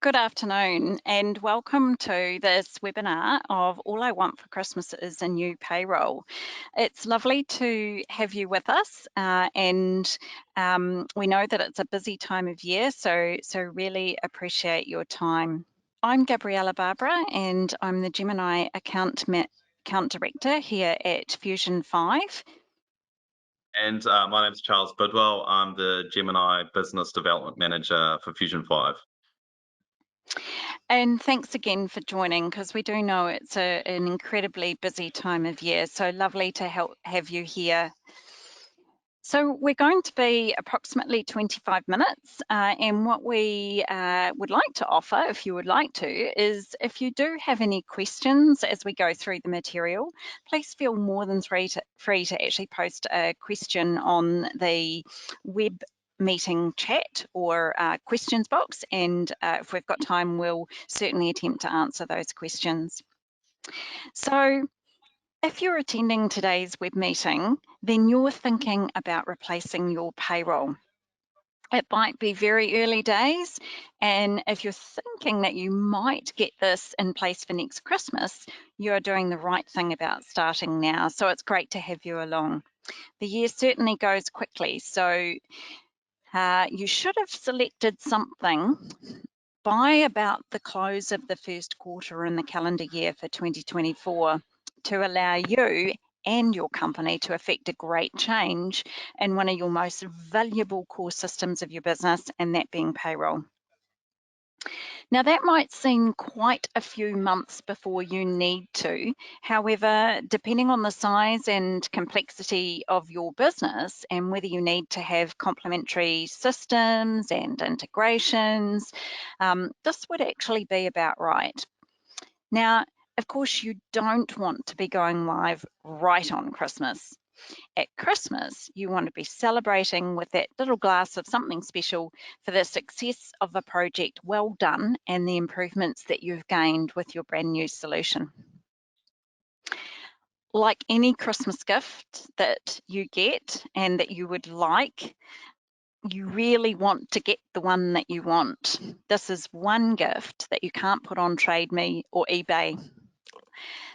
Good afternoon and welcome to this webinar of All I Want for Christmas is a New Payroll. It's lovely to have you with us and we know that it's a busy time of year, so really appreciate your time. I'm Gabriella Barbara and I'm the Gemini Account Director here at Fusion 5. And my name's Charles Bidwell. I'm the Gemini Business Development Manager for Fusion 5. And thanks again for joining, because we do know it's an incredibly busy time of year, so lovely to have you here. So we're going to be approximately 25 minutes, and what we would like to offer, if you would like to, is if you do have any questions as we go through the material, please feel more than free to actually post a question on the web meeting chat or questions box, and if we've got time, we'll certainly attempt to answer those questions. So if you're attending today's web meeting, then you're thinking about replacing your payroll. It might be very early days, and if you're thinking that you might get this in place for next Christmas, you're doing the right thing about starting now. So it's great to have you along. The year certainly goes quickly, so you should have selected something by about the close of the first quarter in the calendar year for 2024 to allow you and your company to effect a great change in one of your most valuable core systems of your business, and that being payroll. Now, that might seem quite a few months before you need to. However, depending on the size and complexity of your business and whether you need to have complementary systems and integrations, this would actually be about right. Now, of course, you don't want to be going live right on Christmas. At Christmas, you want to be celebrating with that little glass of something special for the success of a project well done and the improvements that you've gained with your brand new solution. Like any Christmas gift that you get and that you would like, you really want to get the one that you want. This is one gift that you can't put on Trade Me or eBay.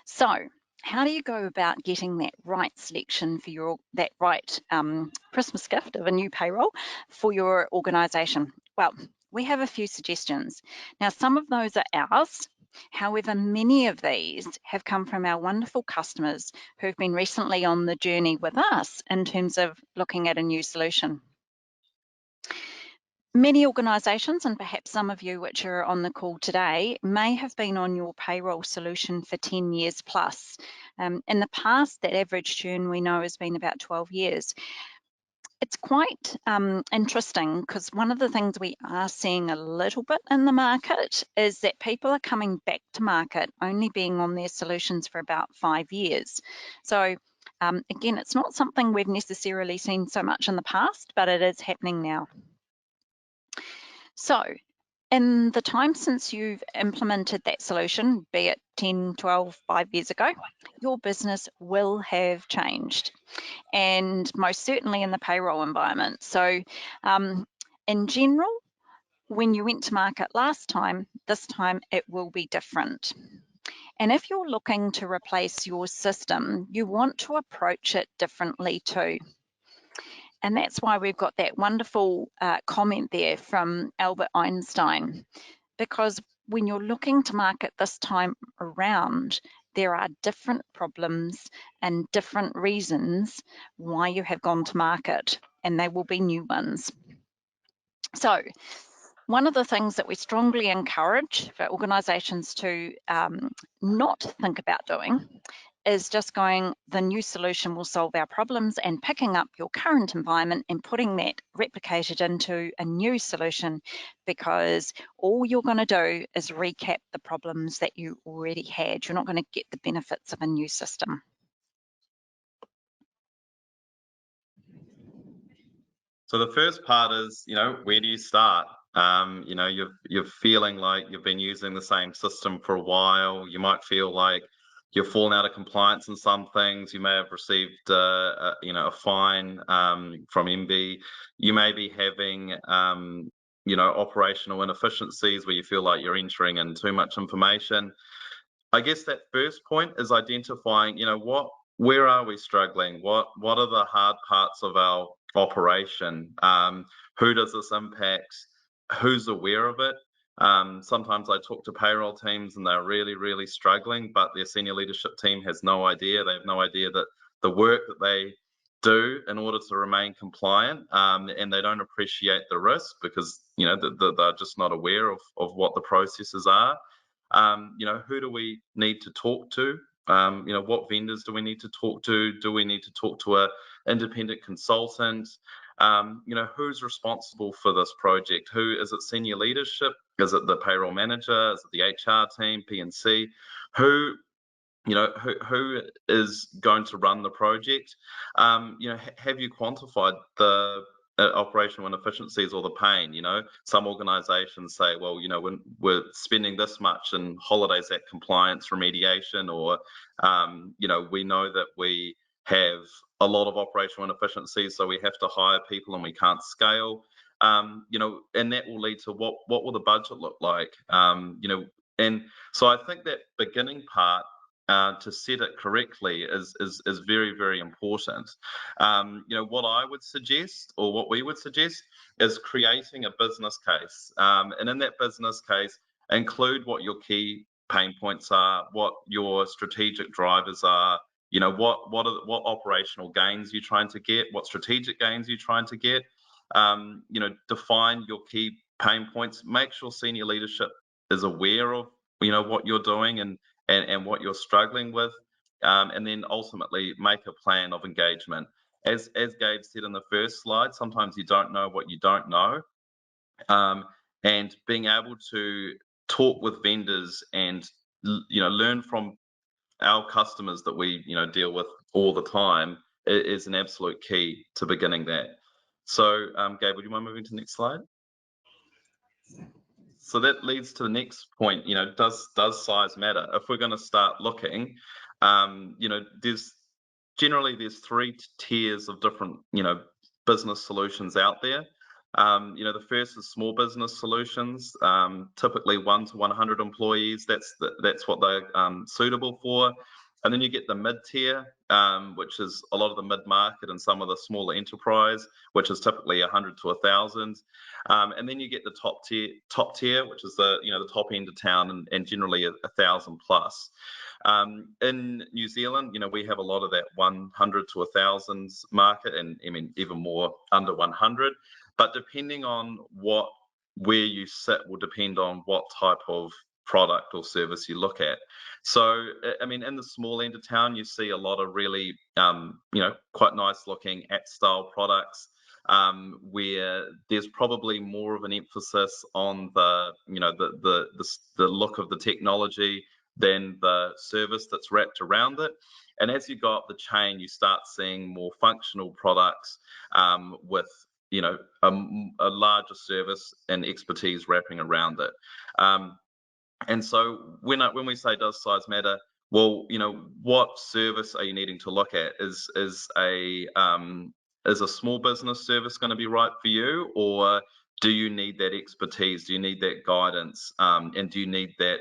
So how do you go about getting that right selection for that right Christmas gift of a new payroll for your organisation? Well, we have a few suggestions. Now, some of those are ours. However, many of these have come from our wonderful customers who've been recently on the journey with us in terms of looking at a new solution. Many organisations, and perhaps some of you which are on the call today, may have been on your payroll solution for 10 years plus. In the past, that average churn we know has been about 12 years. It's quite interesting because one of the things we are seeing a little bit in the market is that people are coming back to market only being on their solutions for about 5 years. So again, it's not something we've necessarily seen so much in the past, but it is happening now. So in the time since you've implemented that solution, be it 10, 12, 5 years ago, your business will have changed, and most certainly in the payroll environment. So in general, when you went to market last time, this time it will be different. And if you're looking to replace your system, you want to approach it differently too. And that's why we've got that wonderful comment there from Albert Einstein, because when you're looking to market this time around, there are different problems and different reasons why you have gone to market, and they will be new ones. So one of the things that we strongly encourage for organisations to not think about doing is just going, the new solution will solve our problems, and picking up your current environment and putting that replicated into a new solution, because all you're going to do is recap the problems that you already had. You're not going to get the benefits of a new system. So the first part is, where do you start? You're feeling like you've been using the same system for a while. You might feel like you've fallen out of compliance in some things. You may have received, a fine from MB. You may be having operational inefficiencies where you feel like you're entering in too much information. I guess that first point is identifying, where are we struggling? What are the hard parts of our operation? Who does this impact? Who's aware of it? Sometimes I talk to payroll teams and they're really, really struggling, but their senior leadership team has no idea. They have no idea that the work that they do in order to remain compliant, and they don't appreciate the risk because they're just not aware of what the processes are. Who do we need to talk to? What vendors do we need to talk to? Do we need to talk to an independent consultant? Who's responsible for this project? Who is it? Senior leadership? Is it the payroll manager? Is it the HR team, P&C? Who is going to run the project? Have you quantified the operational inefficiencies or the pain? Some organizations say, well, when we're spending this much in holidays at compliance remediation, or we know that we have a lot of operational inefficiencies, so we have to hire people and we can't scale. And that will lead to what will the budget look like? And so I think that beginning part, to set it correctly is very, very important. What I would suggest, or what we would suggest, is creating a business case, and in that business case include what your key pain points are, what your strategic drivers are, what operational gains you're trying to get, what strategic gains you're trying to get. Define your key pain points. Make sure senior leadership is aware of what you're doing and what you're struggling with, and then ultimately make a plan of engagement. As Gabe said in the first slide, sometimes you don't know what you don't know, and being able to talk with vendors and learn from our customers that we deal with all the time is an absolute key to beginning that. So, Gabe, would you mind moving to the next slide? So that leads to the next point. Does size matter? If we're going to start looking, there's three tiers of different business solutions out there. The first is small business solutions, typically 1 to 100 employees. That's what they're suitable for. And then you get the mid-tier, which is a lot of the mid-market and some of the smaller enterprise, which is typically 100 to 1,000. And then you get the top tier, which is the top end of town, and generally 1,000 plus. In New Zealand, we have a lot of that 100 to 1,000 market, and I mean even more under 100. But depending on where you sit will depend on what type of product or service you look at. So, I mean, in the small end of town, you see a lot of really, quite nice looking at-style products, where there's probably more of an emphasis on the look of the technology than the service that's wrapped around it. And as you go up the chain, you start seeing more functional products, with a larger service and expertise wrapping around it. And so when we say does size matter, well, what service are you needing to look at? Is a small business service going to be right for you, or do you need that expertise? Do you need that guidance? And do you need that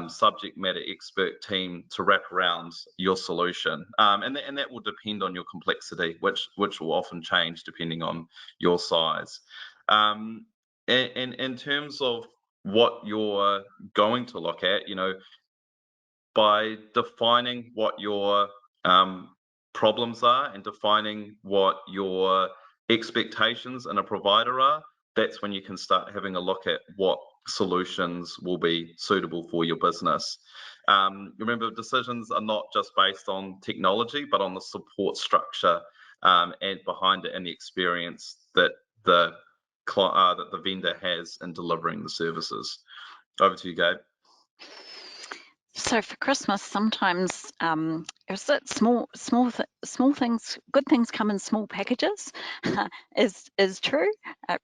subject matter expert team to wrap around your solution? And that will depend on your complexity, which will often change depending on your size. And in terms of what you're going to look at, by defining what your problems are and defining what your expectations in a provider are, that's when you can start having a look at what solutions will be suitable for your business. Remember, decisions are not just based on technology, but on the support structure and behind it and the experience that the vendor has in delivering the services. Over to you, Gabe. So for Christmas, sometimes is it small things, good things come in small packages, is true,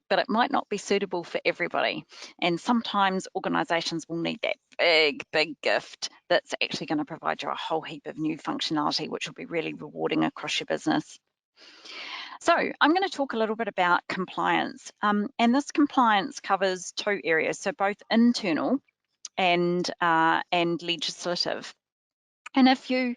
but it might not be suitable for everybody. And sometimes organisations will need that big gift that's actually going to provide you a whole heap of new functionality, which will be really rewarding across your business. So I'm going to talk a little bit about compliance, and this compliance covers two areas, so both internal and legislative. And if you,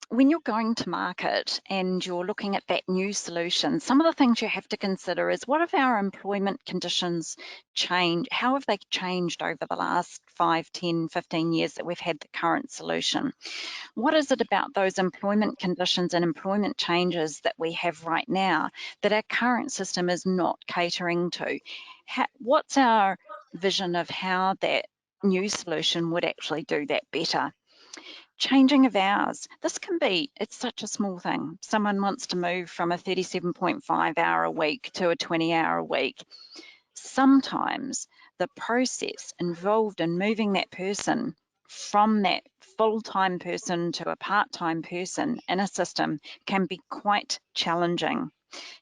when you're going to market and you're looking at that new solution, some of the things you have to consider is, what have our employment conditions changed? How have they changed over the last 5, 10, 15 years that we've had the current solution? What is it about those employment conditions and employment changes that we have right now that our current system is not catering to? What's our vision of how that new solution would actually do that better? Changing of hours. This can be, it's such a small thing. Someone wants to move from a 37.5 hour a week to a 20-hour a week. Sometimes the process involved in moving that person from that full-time person to a part-time person in a system can be quite challenging.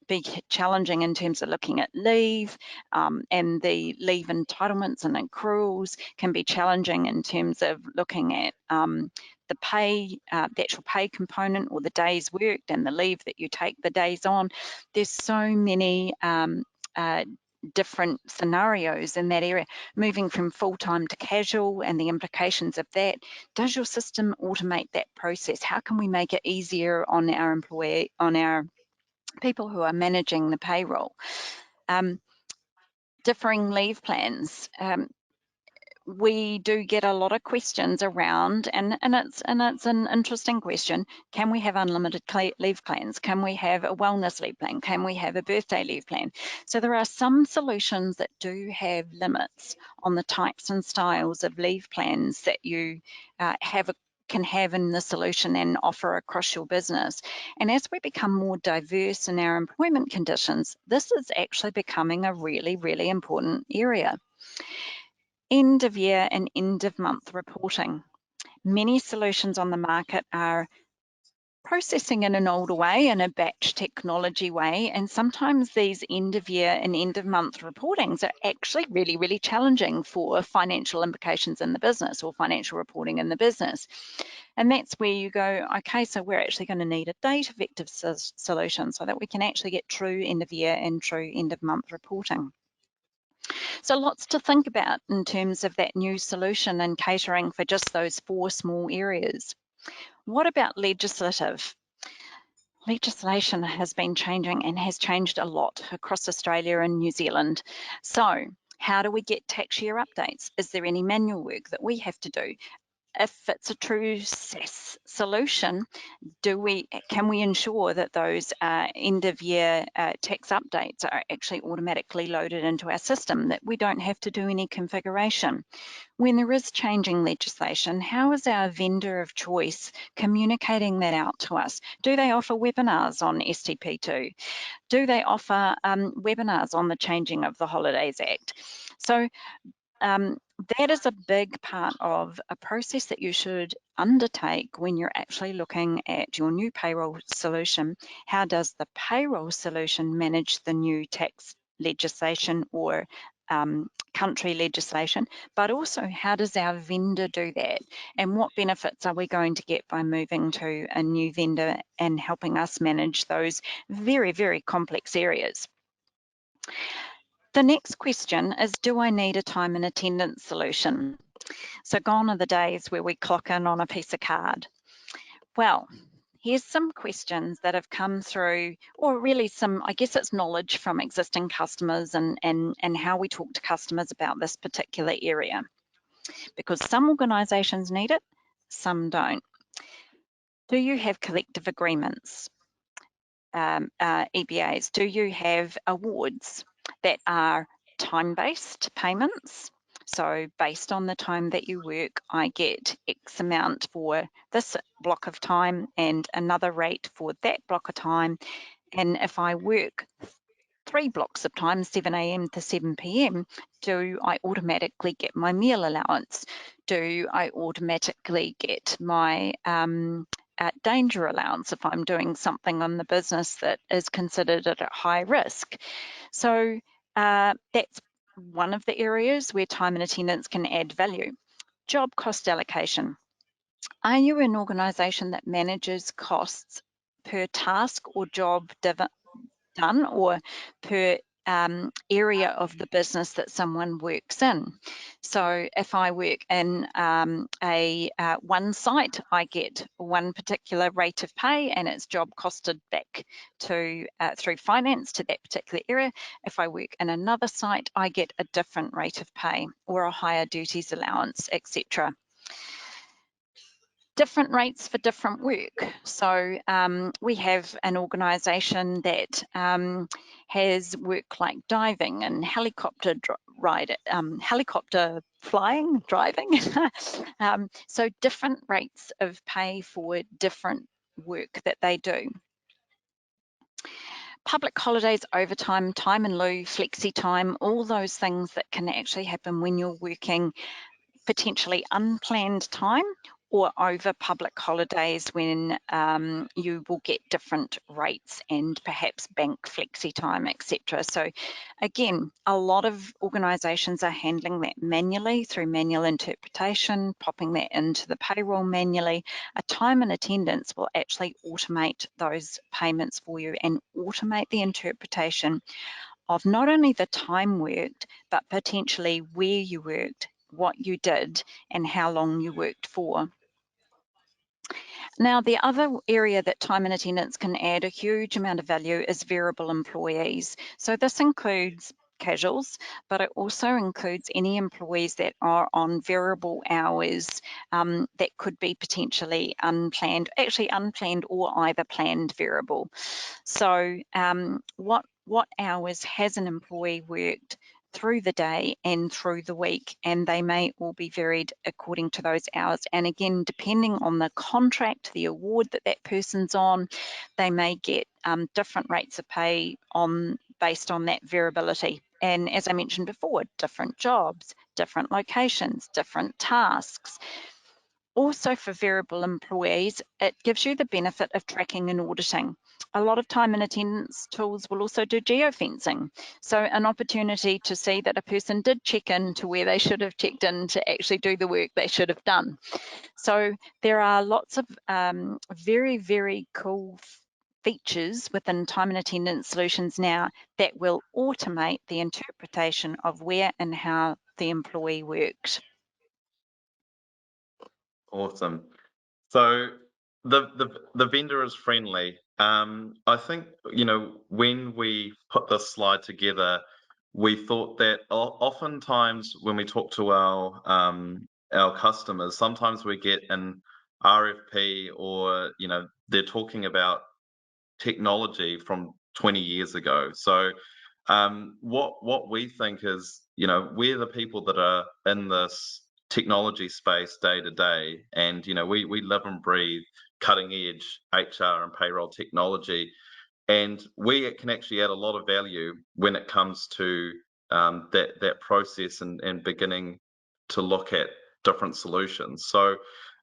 In terms of looking at leave, and the leave entitlements and accruals, can be challenging in terms of looking at the pay, the actual pay component, or the days worked and the leave that you take the days on. There's so many different scenarios in that area, moving from full-time to casual and the implications of that. Does your system automate that process? How can we make it easier on our people who are managing the payroll? Differing leave plans. We do get a lot of questions around, and it's an interesting question. Can we have unlimited leave plans? Can we have a wellness leave plan? Can we have a birthday leave plan? So there are some solutions that do have limits on the types and styles of leave plans that you can have in the solution and offer across your business. And as we become more diverse in our employment conditions, this is actually becoming a really, really important area. End of year and end of month reporting. Many solutions on the market are processing in an older way, in a batch technology way, and sometimes these end of year and end of month reportings are actually really, really challenging for financial implications in the business, or financial reporting in the business. And that's where you go, okay, so we're actually going to need a data-effective solution so that we can actually get true end of year and true end of month reporting. So lots to think about in terms of that new solution and catering for just those 4 small areas. What about legislative? Legislation has been changing and has changed a lot across Australia and New Zealand. So how do we get tax year updates? Is there any manual work that we have to do? If it's a true SaaS solution, can we ensure that those end of year tax updates are actually automatically loaded into our system, that we don't have to do any configuration? When there is changing legislation, how is our vendor of choice communicating that out to us? Do they offer webinars on STP2? Do they offer webinars on the changing of the Holidays Act? So that is a big part of a process that you should undertake when you're actually looking at your new payroll solution. How does the payroll solution manage the new tax legislation or country legislation? But also, how does our vendor do that? And what benefits are we going to get by moving to a new vendor and helping us manage those very, very complex areas? The next question is, do I need a time and attendance solution? So gone are the days where we clock in on a piece of card. Well, here's some questions that have come through, or really some, I guess it's knowledge from existing customers and how we talk to customers about this particular area. Because some organisations need it, some don't. Do you have collective agreements, EBAs? Do you have awards that are time-based payments? So based on the time that you work, I get X amount for this block of time and another rate for that block of time. And if I work 3 blocks of time, 7 a.m. to 7 p.m, do I automatically get my meal allowance? Do I automatically get my danger allowance if I'm doing something on the business that is considered at a high risk? So that's one of the areas where time and attendance can add value. Job cost allocation. Are you an organisation that manages costs per task or job done, or per area of the business that someone works in. So if I work in one site, I get one particular rate of pay, and it's job costed back to through finance to that particular area. If I work in another site, I get a different rate of pay or a higher duties allowance, etc. Different rates for different work. So we have an organisation that has work like diving and helicopter helicopter flying, driving. So different rates of pay for different work that they do. Public holidays, overtime, time and lieu, flexi time, all those things that can actually happen when you're working potentially unplanned time or over public holidays when you will get different rates and perhaps bank flexi time, etc. So again, a lot of organisations are handling that manually through manual interpretation, popping that into the payroll manually. A time and attendance will actually automate those payments for you and automate the interpretation of not only the time worked, but potentially where you worked, what you did, and how long you worked for. Now, the other area that time and attendance can add a huge amount of value is variable employees. So this includes casuals, but it also includes any employees that are on variable hours that could be potentially unplanned, actually unplanned or either planned variable. So what hours has an employee worked through the day and through the week, and they may all be varied according to those hours. And again, depending on the contract, the award that that person's on, they may get different rates of pay based on that variability. And as I mentioned before, different jobs, different locations, different tasks. Also for variable employees, it gives you the benefit of tracking and auditing. A lot of time and attendance tools will also do geofencing. So an opportunity to see that a person did check in to where they should have checked in to actually do the work they should have done. So there are lots of very, very cool features within time and attendance solutions now that will automate the interpretation of where and how the employee worked. Awesome. So the vendor is friendly. I think, you know, when we put this slide together, we thought that oftentimes when we talk to our customers, sometimes we get an RFP, or you know, they're talking about technology from 20 years ago. So what we think is, you know, we're the people that are in this technology space day to day, and you know, we live and breathe cutting edge HR and payroll technology, and we can actually add a lot of value when it comes to that process and beginning to look at different solutions. So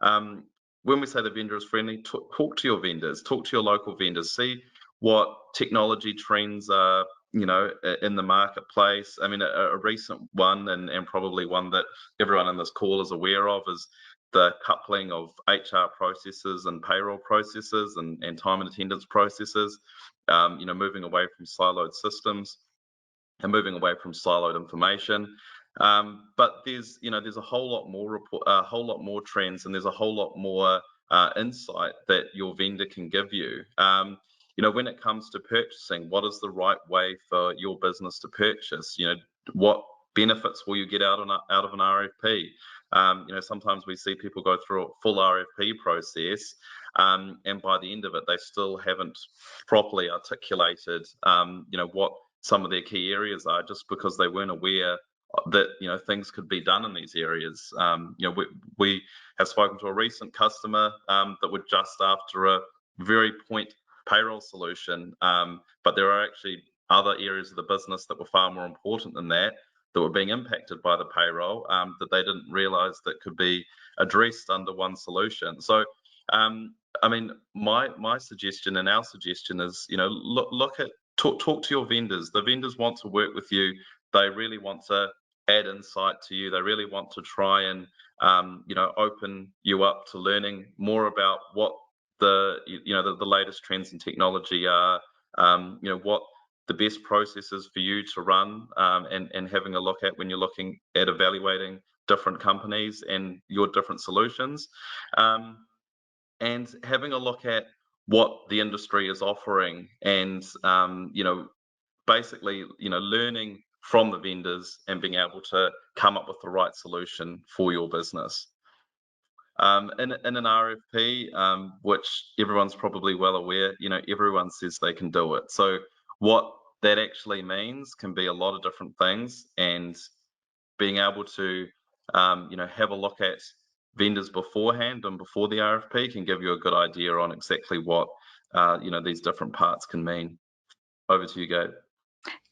when we say the vendor is friendly, talk to your vendors, talk to your local vendors, see what technology trends are, you know, in the marketplace. I mean, a recent one, and probably one that everyone in this call is aware of, is the coupling of HR processes and payroll processes and time and attendance processes. You know, moving away from siloed systems and moving away from siloed information. But there's, you know, there's a whole lot more a whole lot more trends, and there's a whole lot more insight that your vendor can give you. You know, when it comes to purchasing, what is the right way for your business to purchase? You know, what benefits will you get out of an RFP? You know, sometimes we see people go through a full RFP process, and by the end of it, they still haven't properly articulated, you know, what some of their key areas are, just because they weren't aware that, you know, things could be done in these areas. You know, we have spoken to a recent customer that were just after a very point payroll solution, but there are actually other areas of the business that were far more important than that were being impacted by the payroll, that they didn't realize that could be addressed under one solution. So I mean, my suggestion and our suggestion is, you know, look at talk to your vendors. The vendors want to work with you. They really want to add insight to you. They really want to try and you know, open you up to learning more about what the latest trends in technology are, what the best processes for you to run, and having a look at when you're looking at evaluating different companies and your different solutions, and having a look at what the industry is offering, and basically learning from the vendors and being able to come up with the right solution for your business. In an RFP, which everyone's probably well aware, everyone says they can do it. So what that actually means can be a lot of different things, and being able to, have a look at vendors beforehand and before the RFP can give you a good idea on exactly what, these different parts can mean. Over to you, Gabe.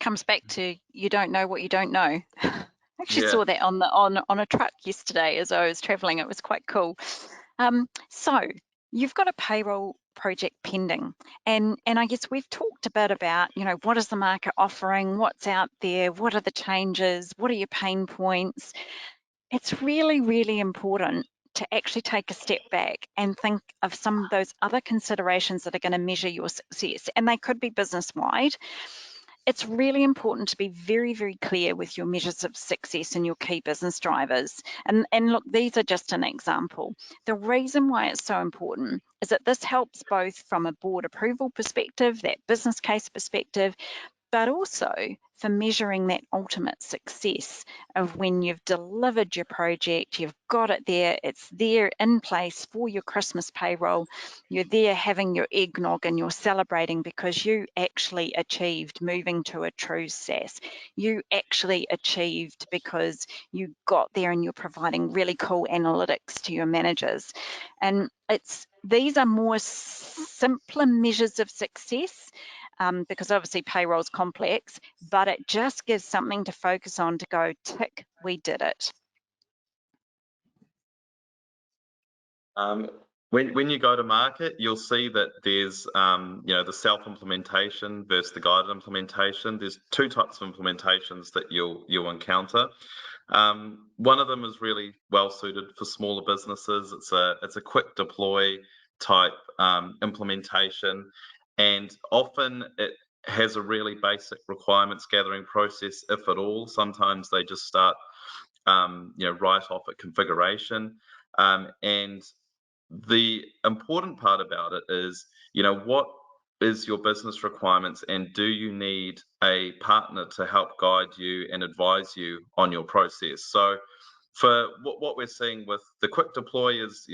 Comes back to you don't know what you don't know. I actually Yeah. saw that on a truck yesterday as I was traveling. It was quite cool. So you've got a payroll project pending, and I guess we've talked a bit about, what is the market offering, what's out there, what are the changes, what are your pain points. It's really, really important to actually take a step back and think of some of those other considerations that are going to measure your success, and they could be business wide. It's really important to be very, very clear with your measures of success and your key business drivers. And look, these are just an example. The reason why it's so important is that this helps both from a board approval perspective, that business case perspective, but also for measuring that ultimate success of when you've delivered your project, you've got it there, it's there in place for your Christmas payroll, you're there having your eggnog and you're celebrating because you actually achieved moving to a true SaaS. You actually achieved because you got there and you're providing really cool analytics to your managers. And these are more simpler measures of success, because obviously payroll is complex, but it just gives something to focus on to go, tick, we did it. When you go to market, you'll see that there's the self-implementation versus the guided implementation. There's two types of implementations that you'll encounter. One of them is really well suited for smaller businesses. It's a quick deploy type implementation, and often it has a really basic requirements gathering process, if at all. Sometimes they just start right off at configuration, and the important part about it is, what is your business requirements, and do you need a partner to help guide you and advise you on your process? So for what we're seeing with the quick deploy is,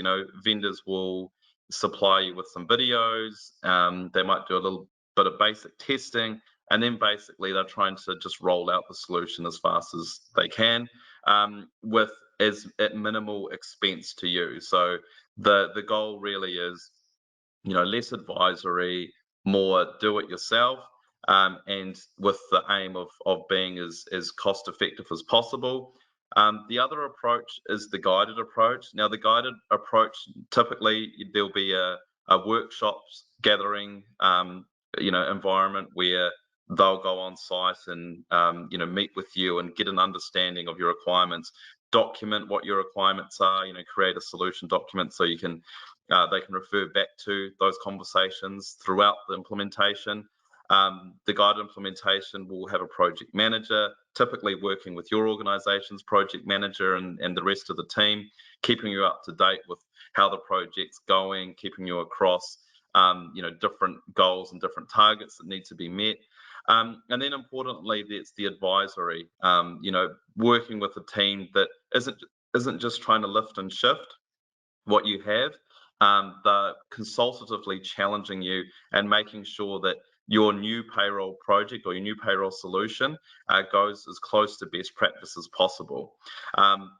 vendors will supply you with some videos, they might do a little bit of basic testing, and then basically they're trying to just roll out the solution as fast as they can, with at minimal expense to you. So the goal really is, less advisory, more do it yourself, and with the aim of being as cost effective as possible. The other approach is the guided approach. Now, the guided approach, typically there'll be a workshops gathering, environment where they'll go on site and meet with you and get an understanding of your requirements, document what your requirements are, create a solution document so you can they can refer back to those conversations throughout the implementation. The guided implementation will have a project manager, typically working with your organization's project manager and the rest of the team, keeping you up to date with how the project's going, keeping you across different goals and different targets that need to be met. And then importantly, there's the advisory, working with a team that isn't just trying to lift and shift what you have. They're consultatively challenging you and making sure that your new payroll project or your new payroll solution goes as close to best practice as possible.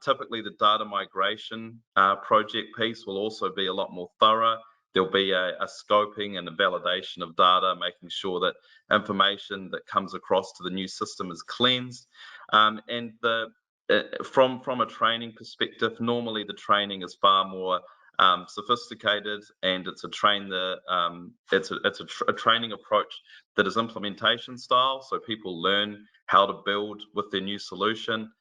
Typically, the data migration project piece will also be a lot more thorough. There'll be a scoping and a validation of data, making sure that information that comes across to the new system is cleansed. And from a training perspective, normally the training is far more sophisticated, and it's a training approach that is implementation style, so people learn how to build with their new solution.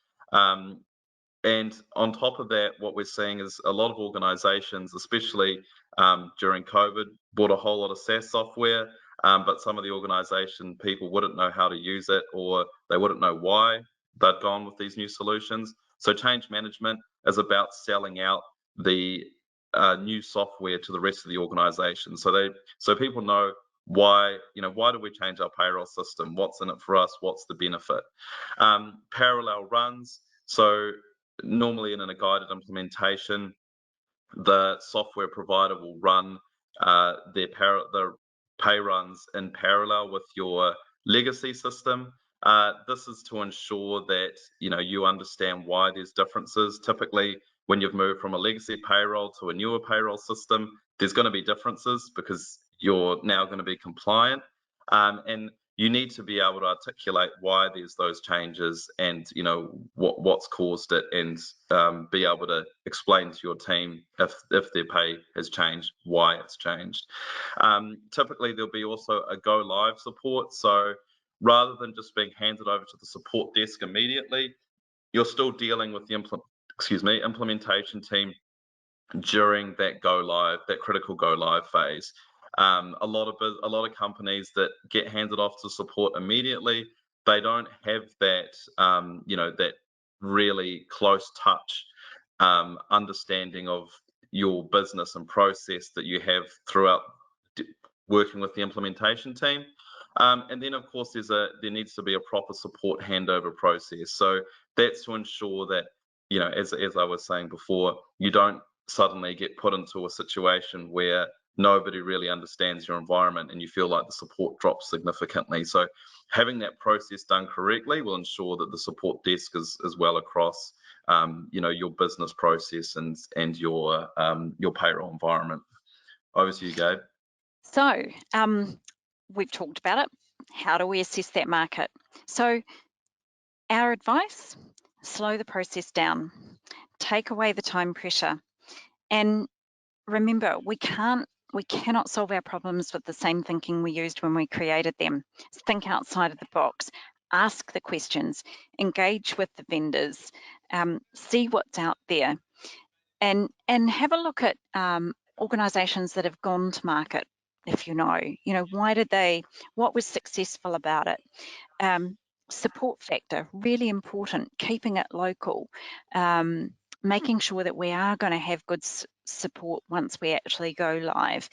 And on top of that, what we're seeing is a lot of organizations, especially during COVID, bought a whole lot of SaaS software, but some of the organization people wouldn't know how to use it, or they wouldn't know why they'd gone with these new solutions. So change management is about selling out the new software to the rest of the organization. So people know why do we change our payroll system? What's in it for us? What's the benefit? Parallel runs. So normally in a guided implementation, the software provider will run their pay runs in parallel with your legacy system. This is to ensure that you understand why there's differences. Typically, when you've moved from a legacy payroll to a newer payroll system, there's going to be differences because you're now going to be compliant. And you need to be able to articulate why there's those changes and what's caused it, and be able to explain to your team if their pay has changed, why it's changed. Typically there'll be also a go live support, so rather than just being handed over to the support desk immediately, you're still dealing with the implementation team during that go live, that critical go live phase. A lot of companies that get handed off to support immediately, they don't have that that really close touch understanding of your business and process that you have throughout working with the implementation team. And then of course there needs to be a proper support handover process. So that's to ensure that as I was saying before, you don't suddenly get put into a situation where nobody really understands your environment and you feel like the support drops significantly. So having that process done correctly will ensure that the support desk is well across your business process and your payroll environment. Over to you, Gabe. So we've talked about it. How do we assess that market? So our advice: slow the process down, take away the time pressure, and remember, we cannot solve our problems with the same thinking we used when we created them. Think outside of the box, ask the questions, engage with the vendors, see what's out there, and have a look at organizations that have gone to market. If what was successful about it? Support factor, really important, keeping it local, making sure that we are going to have good support once we actually go live.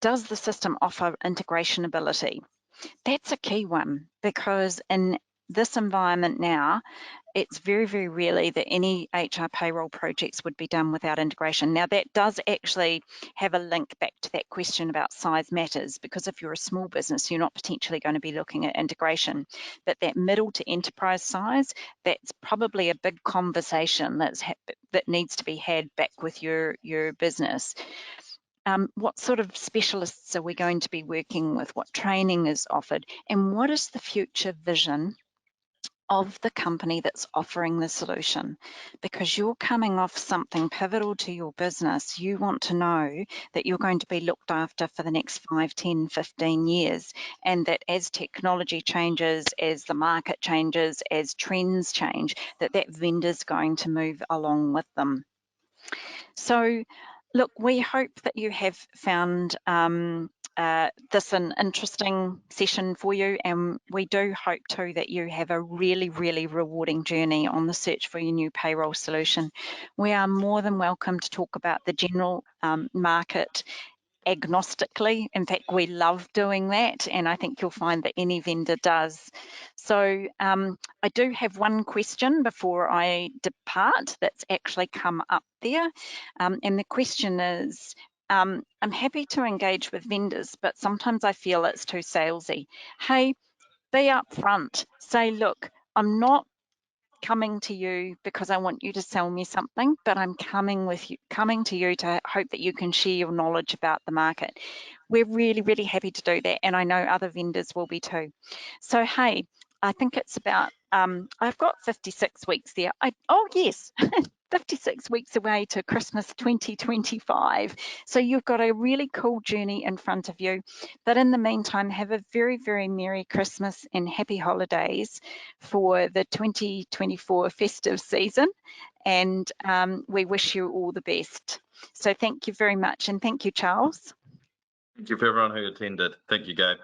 Does the system offer integration ability? That's a key one, because in this environment now, it's very, very rarely that any HR payroll projects would be done without integration. Now, that does actually have a link back to that question about size matters, because if you're a small business, you're not potentially going to be looking at integration. But that middle to enterprise size, that's probably a big conversation that needs to be had back with your business. What sort of specialists are we going to be working with? What training is offered? And what is the future vision of the company that's offering the solution? Because you're coming off something pivotal to your business. You want to know that you're going to be looked after for the next 5, 10, 15 years, and that as technology changes, as the market changes, as trends change, that vendor's going to move along with them. So look, we hope that you have found this an interesting session for you, and we do hope too that you have a really, really rewarding journey on the search for your new payroll solution. We are more than welcome to talk about the general market agnostically. In fact, we love doing that, and I think you'll find that any vendor does. So I do have one question before I depart that's actually come up there, and the question is, I'm happy to engage with vendors, but sometimes I feel it's too salesy. Hey, be upfront. Say, look, I'm not coming to you because I want you to sell me something, but I'm coming to you to hope that you can share your knowledge about the market. We're really, really happy to do that, and I know other vendors will be too. So hey, I think it's about I've got 56 weeks there. Oh yes, 56 weeks away to Christmas 2025. So you've got a really cool journey in front of you. But in the meantime, have a very, very Merry Christmas and happy holidays for the 2024 festive season. and we wish you all the best. So thank you very much, and thank you, Charles. Thank you for everyone who attended. Thank you, Gabe.